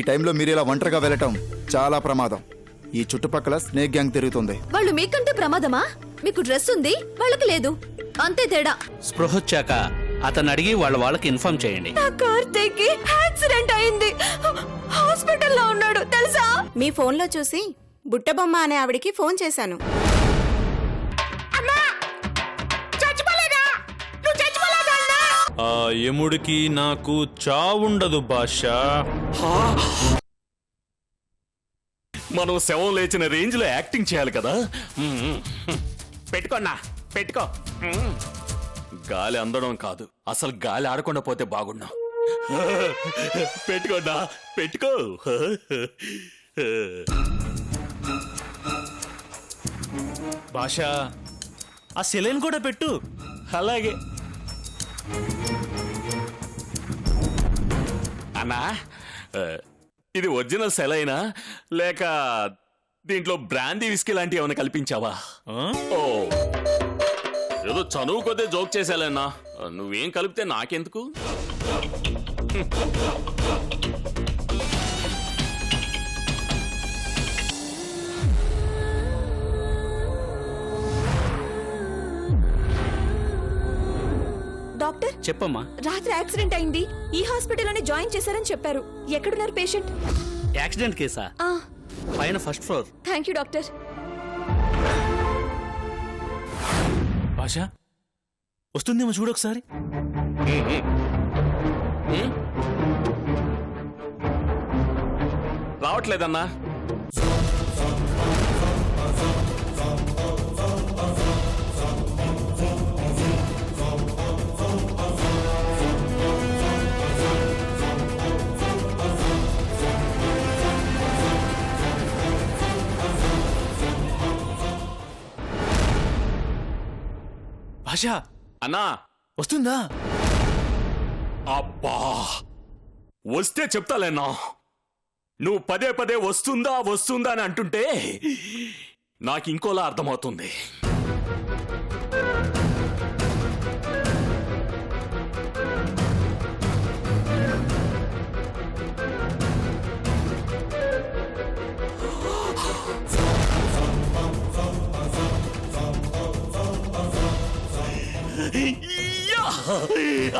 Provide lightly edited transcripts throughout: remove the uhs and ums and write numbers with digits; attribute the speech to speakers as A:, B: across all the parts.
A: ఈ టైంలో మీరు ఇలా ఒంటరిగా వెళ్ళటం చాలా ప్రమాదం. ఈ చుట్టుపక్కల స్నేక్ గ్యాంగ్ తిరుగుతుంది.
B: వాళ్ళు మీకంటే ప్రమాదమా? మీకు డ్రెస్ ఉంది, వాళ్ళకి లేదు, అంతే తేడా.
C: స్పృహొచ్చాక అతను అడిగి వాళ్ళకి ఇన్ఫార్మ్ చేయండి.
B: నా కార్తీక్కి యాక్సిడెంట్ అయింది, హాస్పిటల్లో ఉన్నాడు తెలుసా?
D: మీ ఫోన్లో చూసి బుట్టబొమ్మ అనే ఆవిడికి ఫోన్ చేశాను.
E: ఆ యముడికి నాకు చావుండదు బాషా.
F: మనం శవం లేచిన రేంజ్ లో యాక్టింగ్ చేయాలి కదా. పెట్టుకోన్నా పెట్టుకో. గాలి అందడం కాదు, అసలు గాలి ఆడకుండా పోతే బాగున్నా. పెట్టుకోన్నా పెట్టుకో.
E: బాషా ఆ సెలైన్ కూడా పెట్టు.
F: అలాగే అన్నా. ఇది ఒరిజినల్ సెలైనా లేక దీంట్లో బ్రాందీ విస్కీ లాంటివి ఏమైనా కల్పించావా? ఓ ఏదో చనువు కొద్దే జోక్ చేశాలన్నా. నువ్వేం కలిపితే నాకెందుకు?
B: డాక్టర్
C: చెప్పమ్మా.
B: రాత్రి యాక్సిడెంట్ అయింది, ఈ హాస్పిటల్లోనే జాయిన్ చేశారని చెప్పారు. ఎక్కడున్నారు పేషెంట్?
C: యాక్సిడెంట్ కేసా? పైన first floor.
B: Thank you doctor.
E: Basha వస్తుందేమో చూడొకసారి.
F: రావట్లేదన్నా.
E: బాషా
F: అన్నా
E: వస్తుందా?
F: అబ్బా వస్తే చెప్తాలేనా. నువ్వు పదే పదే వస్తుందా వస్తుందా అని అంటుంటే నాకు ఇంకోలా అర్థమవుతుంది.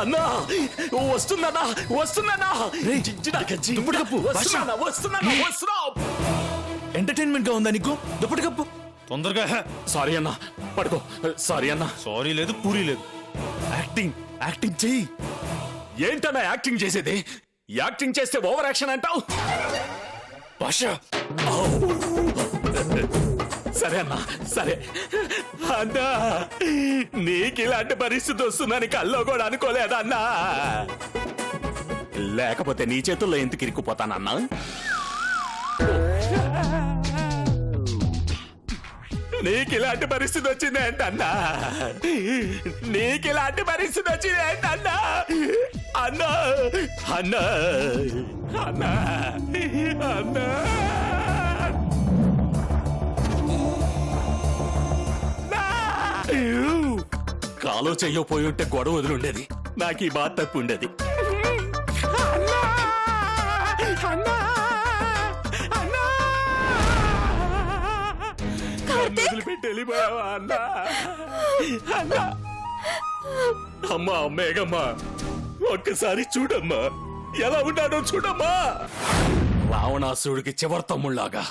F: అన్నా వస్తుందన్నా వస్తుందన్నా.
E: ఎంటర్టైన్మెంట్ గా ఉందా నీకు? దుప్పటి కప్పు తొందరగా.
F: సారీ అన్నా, పడుకో. సారీ అన్నా.
E: సారీ లేదు పూరీ లేదు.
F: యాక్టింగ్ యాక్టింగ్ చెయ్యి. ఏంటన్నా యాక్టింగ్ చేసేది? యాక్టింగ్ చేస్తే ఓవర్ యాక్షన్ అంటావు.
E: బాషా
F: సరే అన్నా సరే అన్నా. నీకు ఇలాంటి పరిస్థితి వస్తుందని కల్లో కూడా అనుకోలేదన్నా. లేకపోతే నీ చేతుల్లో ఎందుకు ఇరుక్కుపోతానన్నా? నీకు ఇలాంటి పరిస్థితి వచ్చింది ఏంటన్నా? నీకు ఇలాంటి పరిస్థితి వచ్చింది ఏంటన్నా? అన్నా అన్నా అన్నా అన్నా. కాలో చెయ్యపోయి ఉంటే గొడవ వదిలిండేది. నాకు ఈ బాధ తప్పు ఉండేది. వదిలిపెట్టి వెళ్ళిపోయావా అన్నా? అన్నా అమ్మా మేఘమ్మా ఒక్కసారి చూడమ్మా, ఎలా ఉన్నాడో చూడమ్మా. రావణాసుడికి చివరి తమ్ముళ్లాగా.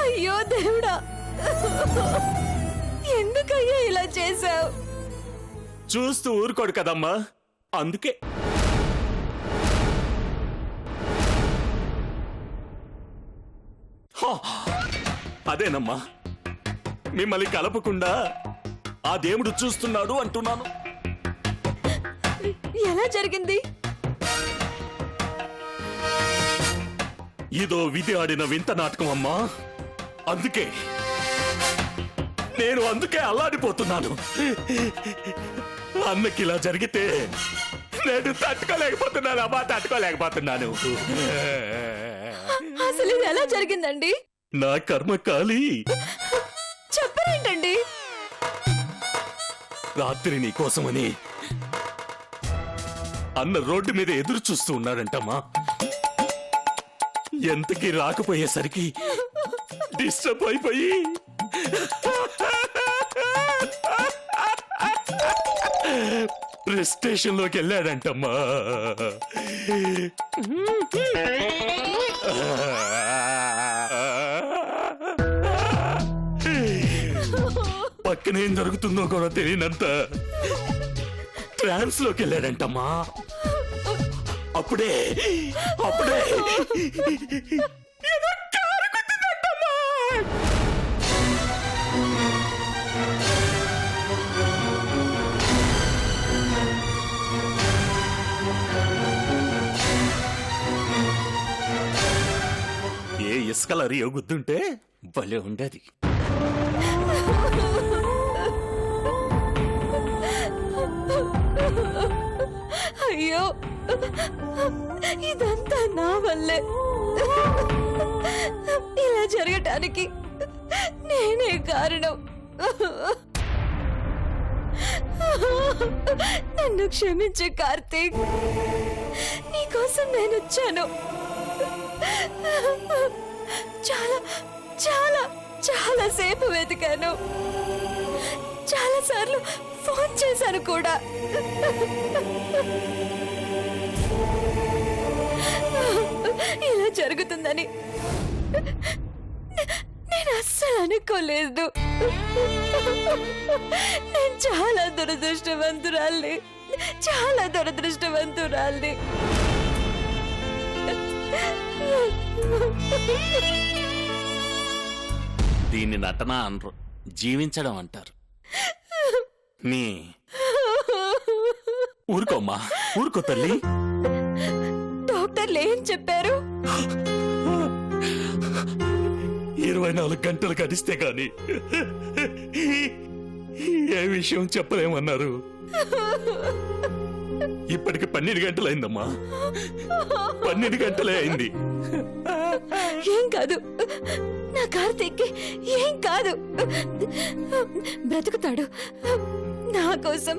B: అయ్యో దేవుడా, ఎందుకయ్యా ఇలా చేశావు?
F: చూస్తూ ఊరుకోడు కదమ్మా, అందుకే. అదేనమ్మా, మిమ్మల్ని కలపకుండా ఆ దేవుడు చూస్తున్నాడు అంటున్నాను.
B: ఎలా జరిగింది?
F: ఇదో విధి ఆడిన వింత నాటకం అమ్మా. అందుకే అల్లాడిపోతున్నాను. అన్నకి ఇలా జరిగితే నేను తట్టుకోలేకపోతున్నాను అమ్మా, తట్టుకోలేకపోతున్నాను.
B: అసలు ఇది ఎలా జరిగిందండి?
F: నా కర్మ కాలి
B: చెప్పరేంటండి?
F: రాత్రి నీ కోసమని అన్న రోడ్డు మీద ఎదురు చూస్తూ ఉన్నాడంటమ్మా. ఎంతకి రాకపోయేసరికి డిస్టర్బ్ అయిపోయి ప్రెస్ స్టేషన్ లోకి వెళ్ళాడంటమ్మా. పక్కనేం జరుగుతుందో కూడా తెలియనంత ట్రాన్స్ లోకి వెళ్ళాడంటమ్మా. అప్పుడే ఏదో కారు గుద్దిందంటమ్మా. ఏ ఇసుకల రియో గుద్దుంటే భలే ఉండేది.
B: అయ్యో, ఇదంతా నా వల్లే. ఇలా జరగటానికి నేనే కారణం. నన్ను క్షమించు కార్తీక్. నీకోసం నేను వచ్చాను. చాలా చాలా చాలా సేపు వెతికాను. చాలా సార్లు ఫోన్ చేశాను కూడా. ఇలా జరుగుతుందని నేను అస్సలు అనుకోలేదు. నేను చాలా దురదృష్టవంతురాల్ని.
F: దీన్ని నటన అనరు, జీవించడం అంటారు. నీ ఊరుకోమ్మా, ఊరుకో తల్లి.
B: డాక్టర్లు ఏం చెప్పారు?
F: 24 గంటలు గడిస్తే గాని ఏ విషయం చెప్పలేమన్నారు. ఇప్పటికి 12 గంటలైందమ్మా. 12 గంటలే అయింది.
B: ఏం కాదు, నా కార్తీక్ ఏం కాదు. బ్రతుకుతాడు. నా కోసం,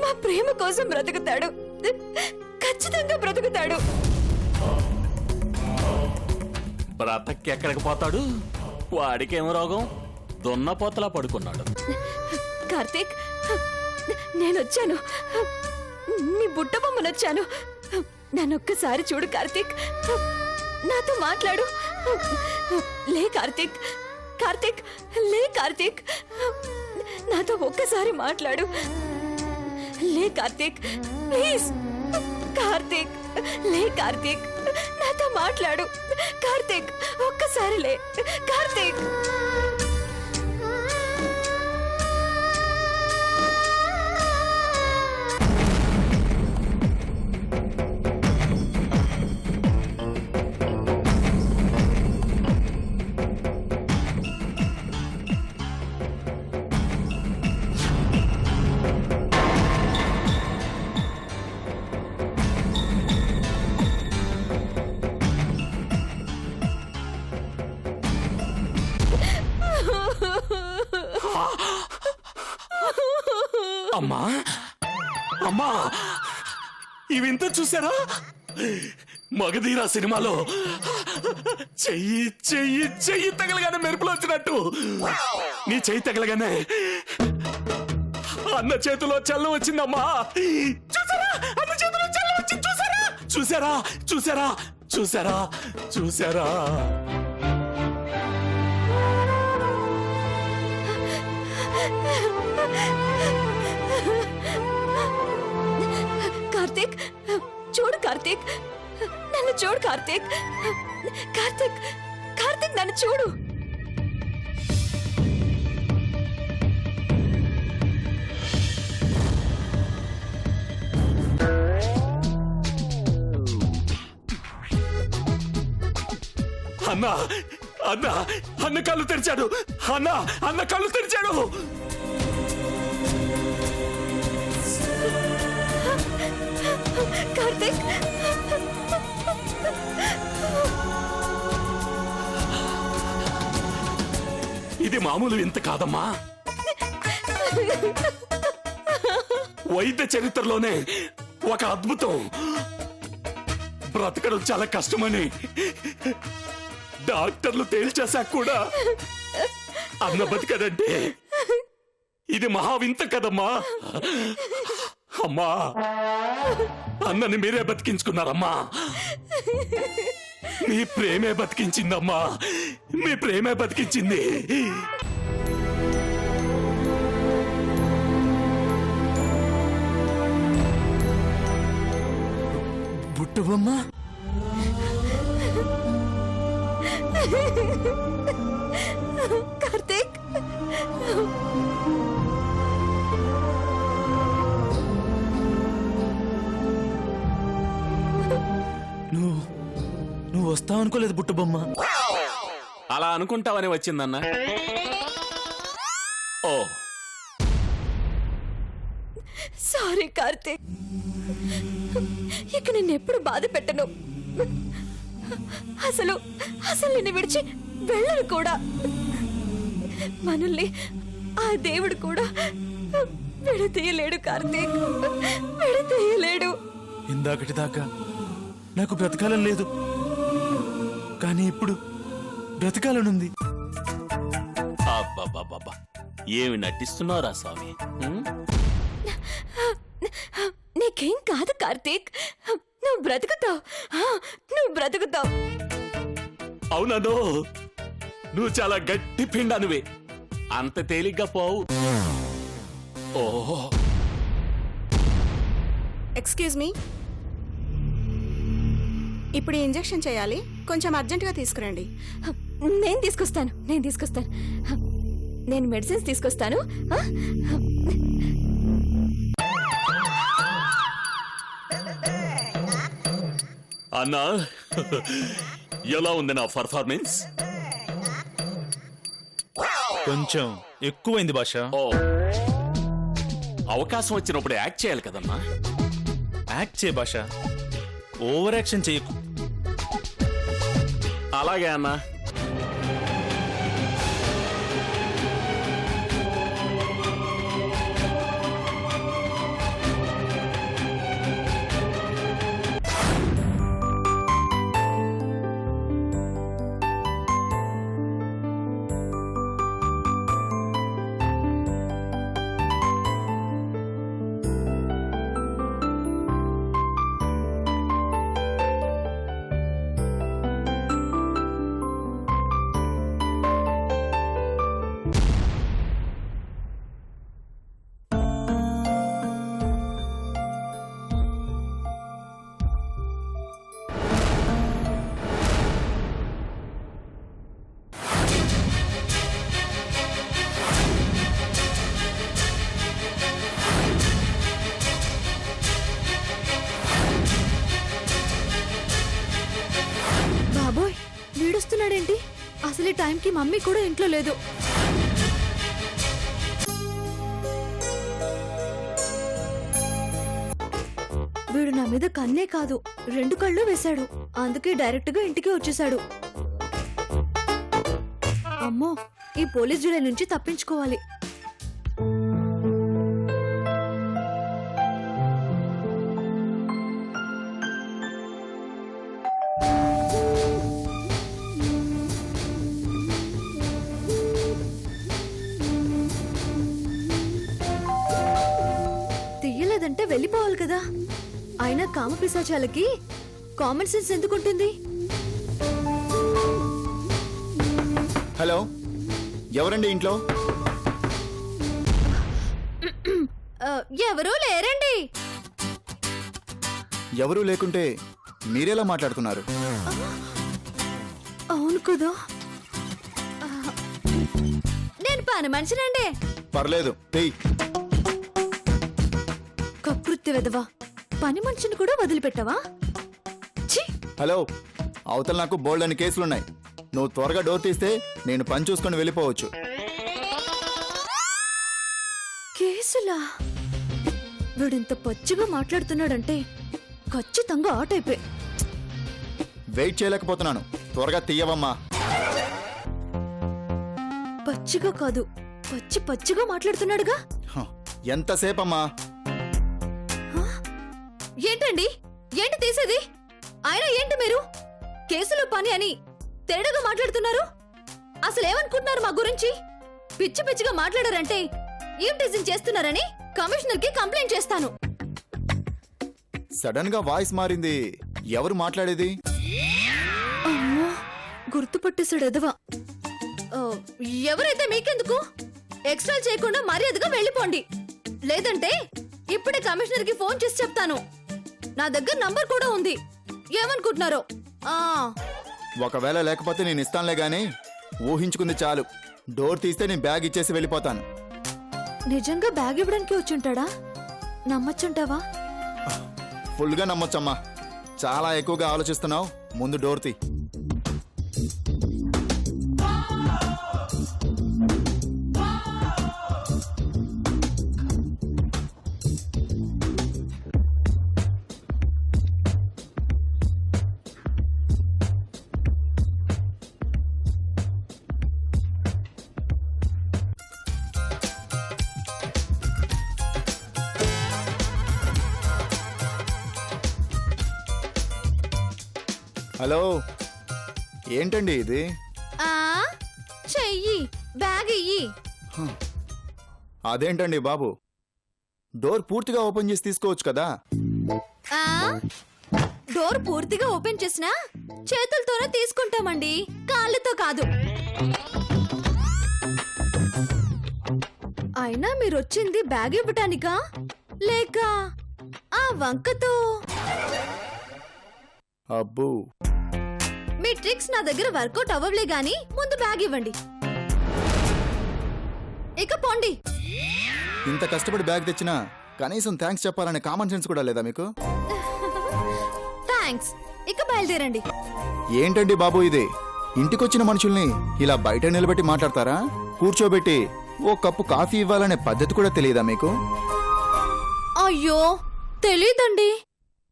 B: మా ప్రేమ కోసం బ్రతుకుతాడు. ఖచ్చితంగా బ్రతుకుతాడు.
F: బ్రతక్కి ఎక్కడికి పోతాడు? వాడికేమో రోగం? దున్నపోతలా పడుకున్నాడు.
B: కార్తీక్, నేనొచ్చాను. నీ బుట్ట బొమ్మనొచ్చాను. నన్నొక్కసారి చూడు కార్తీక్. నాతో మాట్లాడు. లే కార్తీక్, కార్తీక్, లే కార్తీక్. నాతో ఒక్కసారి మాట్లాడు. లే కార్తీక్, ప్లీజ్. కార్తీక్, లే కార్తీక్, నాతో మాట్లాడు. కార్తీక్, ఒక్కసారి లే కార్తీక్.
F: అమ్మా, అమ్మా, ఇవింత చూసారా? మగధీరా సినిమాలో చెయ్యి చెయ్యి చెయ్యి తగలగానే మెరుపులు వచ్చినట్టు నీ చెయ్యి తగలగానే అన్న చేతిలో చల్లం వచ్చిందమ్మా. చూసారా? అన్న చేతిలో చల్లం వచ్చింది. చూసారా? చూసారా? చూసారా? చూసారా? చూసారా?
B: కార్తీక్, చూడు కార్తీక్, నన్ను చూడు కార్తీక్. కార్తీక్, కార్తీక్, నన్ను చూడు.
F: అన్నా, అన్నా, అన్న కళ్ళు తెరిచాడు. అన్నా, అన్న కళ్ళు తెరిచాడు.
B: కార్తీక్,
F: ఇది మామూలు వింత కాదమ్మా. వైద్య చరిత్రలోనే ఒక అద్భుతం. బ్రతకడం చాలా కష్టమని డాక్టర్లు తేల్చేశాక కూడా అన్న బతికదంటే ఇది మహా వింత కదమ్మా. అమ్మా, అన్నని మీరే బతికించుకున్నారమ్మా. మీ ప్రేమే బతికించిందమ్మా, మీ ప్రేమే బతికించింది.
E: బుట్టబొమ్మ
B: కార్తీక్,
E: నువ్వు వస్తావు అనుకోలేదు బుట్టబొమ్మ.
F: అలా అనుకుంటావని వచ్చిందన్న. ఓ
B: సారీ కార్తీక్, ఇక నిన్ను ఎప్పుడు బాధ పెట్టను. అసలు అసలు నిన్ను విడిచి వెళ్ళను కూడా. మనల్ని ఆ దేవుడు కూడా విడతీయలేడు కార్తీక్, విడతీయలేడు.
E: ఇందాకటి దాకా నాకు బ్రతకాలని లేదు, కానీ ఇప్పుడు బ్రతకాలనుంది.
F: అబ్బబ్బబ్బబ్బా, ఏమి నటిస్తున్నారా స్వామి?
B: నీకేం కాదు కార్తీక్, నువ్వు బ్రతుకుతావు, నువ్వు బ్రతుకుతావు.
F: అవునను, నువ్వు చాలా గట్టి పిండానువే, అంత తేలిగ్గా పోవు. ఓహో,
D: ఎక్స్క్యూజ్ మీ, ఇప్పుడు ఈ ఇంజెక్షన్ చేయాలి, కొంచెం అర్జెంటుగా తీసుకురండి.
B: నేను తీసుకొస్తాను, నేను తీసుకొస్తాను. నేను మెడిసిన్స్ తీసుకొస్తాను.
F: అన్నా, ఎలా ఉంది నా పర్ఫార్మెన్స్?
E: కొంచెం ఎక్కువైంది భాష.
F: ఓ, అవకాశం వచ్చినప్పుడు యాక్ట్ చేయాలి కదమ్మా.
E: యాక్ట్ చేయ భాష, ఓవర్ యాక్షన్ చేయకు.
F: అలాగే అన్నా.
B: బాబోయ్, వీడొస్తున్నాడేంటి? అసలు ఈ టైంకి మమ్మీ కూడా ఇంట్లో లేదు. వీడు నా మీద కన్నే కాదు, 2 కళ్ళు వేశాడు. అందుకే డైరెక్ట్ గా ఇంటికి వచ్చేసాడు. అమ్మో, ఈ పోలీస్ జైలు నుంచి తప్పించుకోవాలి. తీయలేదంటే వెళ్ళిపోవాలి కదా. అయినా కామ పిశాచాలకి కామన్ సెన్స్ ఎందుకుంటుంది?
A: హలో, ఎవరండి ఇంట్లో?
B: ఎవరూ లేరండి.
A: ఎవరూ లేకుంటే మీరెలా మాట్లాడుతున్నారు?
B: అవును కదా, నేను పని మనిషినండి.
A: పర్లేదు, తెయ్.
B: కకృత్తి వెదవా, పని మనిషిని కూడా వదిలిపెట్టవా? ఛీ!
A: హలో, అవతల నాకు బోల్డ్ అని కేసులున్నాయి. నువ్వు త్వరగా డోర్ తీస్తే నేను పని చూసుకొని వెళ్ళిపోవచ్చు.
B: కేసులా? వీడింత పచ్చిగా మాట్లాడుతున్నాడంటే ఖచ్చితంగా ఆ టైపే.
A: వెయిట్ చేయలేకపోతున్నాను, త్వరగా తీయవమ్మా.
B: పచ్చిగా కాదు, పచ్చి పచ్చిగా మాట్లాడుతున్నాడుగా.
A: హ, ఎంతసేపమ్మా?
B: ఏంటండి, ఏంటి తీసేది? ఆయన ఏంటి మీరు కేసులో పని అని తేడాగా మాట్లాడుతున్నారు? అసలేమనుకుంటున్నారు మా గురించి? పిచ్చి పిచ్చిగా మాట్లాడారంటే ఏం టీజింగ్ చేస్తున్నారని కమిషనర్ కి కంప్లైంట్ చేస్తాను.
A: సడన్ గా వాయిస్ మారింది. ఎవరు మాట్లాడేది?
B: అమ్మో, గుర్తుపట్టేశాడు ఎదవా. ఎవరైతే మీకెందుకు? ఎక్స్ట్రా చేయకుండా మర్యాదగా వెళ్ళిపోండి, లేదంటే ఇప్పుడే కమిషనర్ కి ఫోన్ చేసి చెప్తాను. నా దగ్గర నంబర్ కూడా ఉంది. ఏమనుకుంటున్నారో?
A: ఒకవేళ లేకపోతే నేను ఇస్తానులే గానీ ఊహించుకుంది చాలు. డోర్ తీస్తే నేను బ్యాగ్ ఇచ్చేసి వెళ్ళిపోతాను.
B: నిజంగా బ్యాగ్ ఇవ్వడానికి వచ్చుంటాడా? నమ్మచ్చుంటావా?
A: ఫుల్గా నమ్మొచ్చమ్మా. చాలా ఎక్కువగా ఆలోచిస్తున్నావు. ముందు డోర్ తీ. హలో, ఏంటండి ఇది?
B: చెయ్యి, బ్యాగ్ ఇయ్యి.
A: అదేంటండి బాబు, డోర్ పూర్తిగా ఓపెన్ చేసి తీసుకోవచ్చు కదా.
B: డోర్ పూర్తిగా ఓపెన్ చేసినా చేతులతోనే తీసుకుంటామండి, కాళ్ళతో కాదు. అయినా మీరొచ్చింది బ్యాగ్ ఇవ్వటానికా లేక ఆ వంకతో?
A: అబ్బో,
B: మీ ట్రిక్స్ నా దగ్గర వర్కౌట్ అవ్వలే గాని ముందు బ్యాగ్ ఇవ్వండి. ఇక పోండి.
A: ఇంత కష్టపడి బ్యాగ్ తెచ్చినా కనీసం థ్యాంక్స్ చెప్పాలనే కామన్ సెన్స్ కూడా లేదా మీకు?
B: థ్యాంక్స్. ఇక బయలుదేరండి.
A: ఏంటండి బాబు ఇది? ఇంటికొచ్చిన మనుషుల్ని ఇలా బయట నిలబెట్టి మాట్లాడతారా? కూర్చోబెట్టి ఓ కప్పు కాఫీ ఇవ్వాలనే పద్ధతి కూడా తెలియదా మీకు?
B: అయ్యో, తెలీదండి.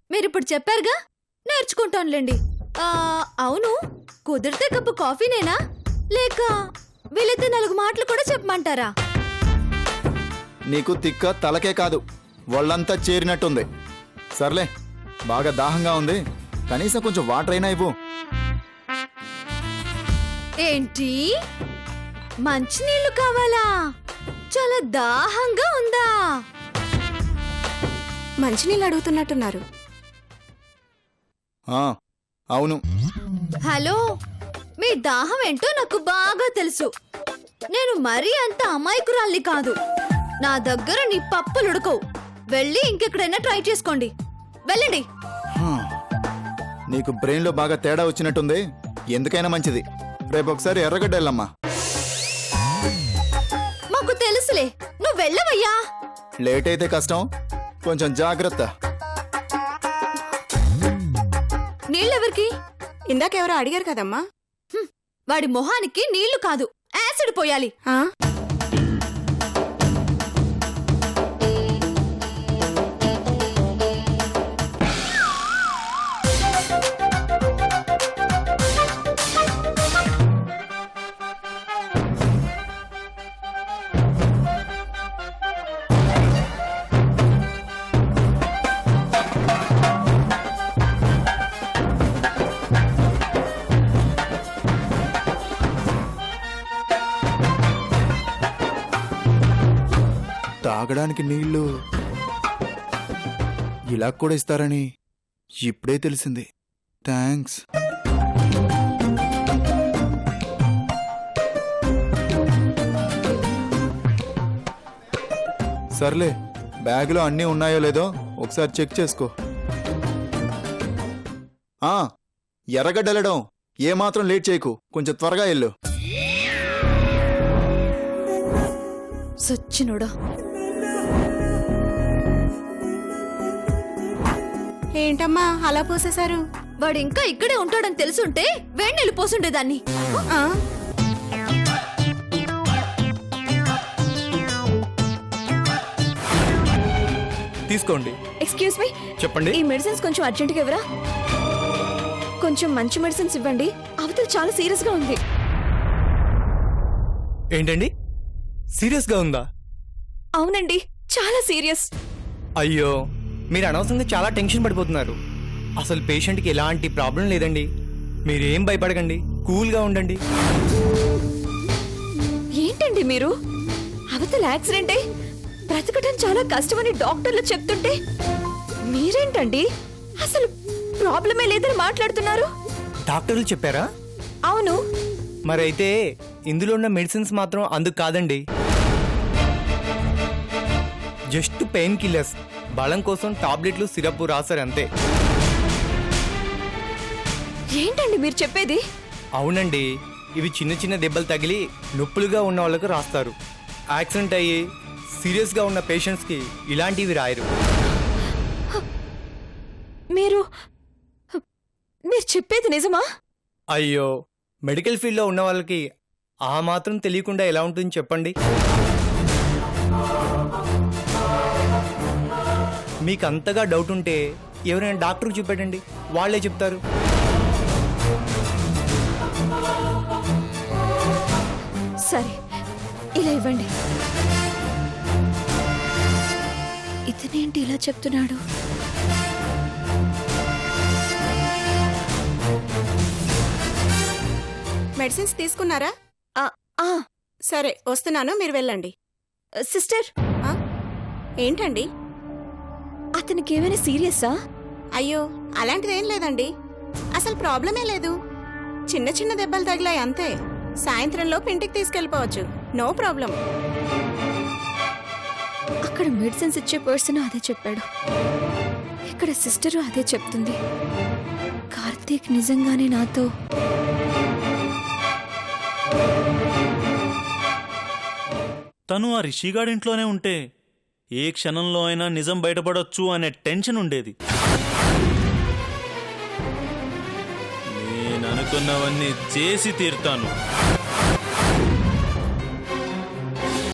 B: మీరిప్పుడు చెప్పారుగా, నేర్చుకుంటానులేండి. అవును, కుదిరితే కప్పు కాఫీనేనా లేక వీలైతే 4 మాటలు కూడా చెప్పమంటారా?
A: నీకు తిక్క తలకే కాదు, వాళ్ళంతా చేరినట్టుంది. సర్లే, బాగా దాహంగా ఉంది, కనీసం కొంచెం వాటర్ అయినా ఇవ్వు.
B: ఏంటి, మంచినీళ్ళు కావాలా? చాలా దాహంగా ఉందా?
D: మంచినీళ్ళు అడుగుతున్నట్టున్నారు.
A: ఆ, అవును.
B: హలో, మీ దాహం ఏంటో నాకు బాగా తెలుసు. నేను మరీ అంత అమాయకురాల్ని కాదు. నా దగ్గర నీ పప్పులు ఉడకవు. వెళ్ళి ఇంకెక్కడైనా ట్రై చేసుకోండి. వెళ్ళండి.
A: నీకు బ్రెయిన్లో బాగా తేడా వచ్చినట్టుంది. ఎందుకైనా మంచిది, రేపు ఒకసారి ఎర్రగడ్డ వెళ్ళమ్మా.
B: మాకు తెలుసులే, నువ్వు వెళ్ళవయ్యా.
A: లేట్ అయితే కష్టం, కొంచెం జాగ్రత్త.
B: నీళ్ళెవరికి?
D: ఇందాకెవరో అడిగారు కదమ్మా.
B: వాడి మొహానికి నీళ్లు కాదు, యాసిడ్ పోయాలి.
D: ఆ?
A: తాగడానికి నీళ్లు ఇలా కూడా ఇస్తారని ఇప్పుడే తెలిసింది. థ్యాంక్స్. సర్లే, బ్యాగ్లో అన్నీ ఉన్నాయో లేదో ఒకసారి చెక్ చేసుకో. ఎర్రగడ్డలడం ఏమాత్రం లేట్ చేయకు, కొంచెం త్వరగా వెళ్ళు.
B: సచ్చినోడా.
D: ఏంటమ్మా అలా పోసేశారు?
B: వాడు ఇంకా ఇక్కడే ఉంటాడని తెలుసుంటే వేడి నీళ్ళు పోసుండేదాన్ని.
D: ఆ?
E: తీసుకోండి.
G: ఎక్స్క్యూజ్ మీ,
E: చెప్పండి.
G: ఈ మెడిసిన్స్ కొంచెం అర్జెంట్గా ఇవ్వరా? కొంచెం మంచి మెడిసిన్స్ ఇవ్వండి, అవతల చాలా సీరియస్ గా ఉంది.
E: ఏంటండి సీరియస్గా ఉందా?
G: అవునండి, చాలా సీరియస్.
E: అయ్యో, మీరు అనవసరంగా చాలా టెన్షన్ పడిపోతున్నారు. అసలు పేషెంట్కి ఎలాంటి ప్రాబ్లం లేదండి. మీరేం భయపడకండి, కూల్గా ఉండండి.
G: ఏంటండి మీరు? అవతల యాక్సిడెంటే బ్రతకటం చాలా కష్టమని డాక్టర్లు చెప్తుంటే మీరేంటండి అసలు ప్రాబ్లమే లేదని మాట్లాడుతున్నారు?
E: డాక్టర్లు చెప్పారా?
G: అవును.
E: మరైతే ఇందులో ఉన్న మెడిసిన్స్ మాత్రం అందుకు కాదండి. జస్ట్ పెయిన్ కిల్లర్స్, బలం కోసం టాబ్లెట్లు సిరప్ రాశారు అంతే.
G: ఏంటండి మీరు చెప్పేది?
E: అవునండి, ఇవి చిన్న చిన్న దెబ్బలు తగిలి నొప్పులుగా ఉన్న వాళ్ళకు రాస్తారు. యాక్సిడెంట్ అయ్యి సీరియస్గా ఉన్న పేషెంట్స్కి ఇలాంటివి రాయరు.
G: మీరు చెప్పేది నిజమా?
E: అయ్యో, మెడికల్ ఫీల్డ్లో ఉన్న వాళ్ళకి ఆ మాత్రం తెలియకుండా ఎలా ఉంటుంది చెప్పండి. మీకు అంతగా డౌట్ ఉంటే ఎవరైనా డాక్టర్కి చూపెట్టండి, వాళ్ళే చెప్తారు.
G: సరే, ఇలా ఇవ్వండి. ఇతనేంటి ఇలా చెప్తున్నాడు?
D: మెడిసిన్స్ తీసుకున్నారా?
G: ఆ, ఆ,
D: సరే వస్తున్నాను, మీరు వెళ్ళండి.
G: సిస్టర్,
D: ఆ? ఏంటండి?
G: అతనికి ఏమైనా సీరియసా?
D: అయ్యో, అలాంటిదేం లేదండి. అసలు ప్రాబ్లమే లేదు. చిన్న చిన్న దెబ్బలు తగిలాయి అంతే. సాయంత్రంలో ఇంటికి తీసుకెళ్ళిపోవచ్చు. No problem.
G: అక్కడ మెడిసిన్స్ ఇచ్చే పర్సన్ అదే చెప్పాడు, ఇక్కడ సిస్టరు అదే చెప్తుంది. కార్తీక్ నిజంగానే నాతో
H: తను ఆ రిషిగాడింట్లోనే ఉంటే ఏ క్షణంలో అయినా నిజం బయటపడొచ్చు అనే టెన్షన్ ఉండేది. నేను అనుకున్నవన్నీ చేసి తీరుతాను.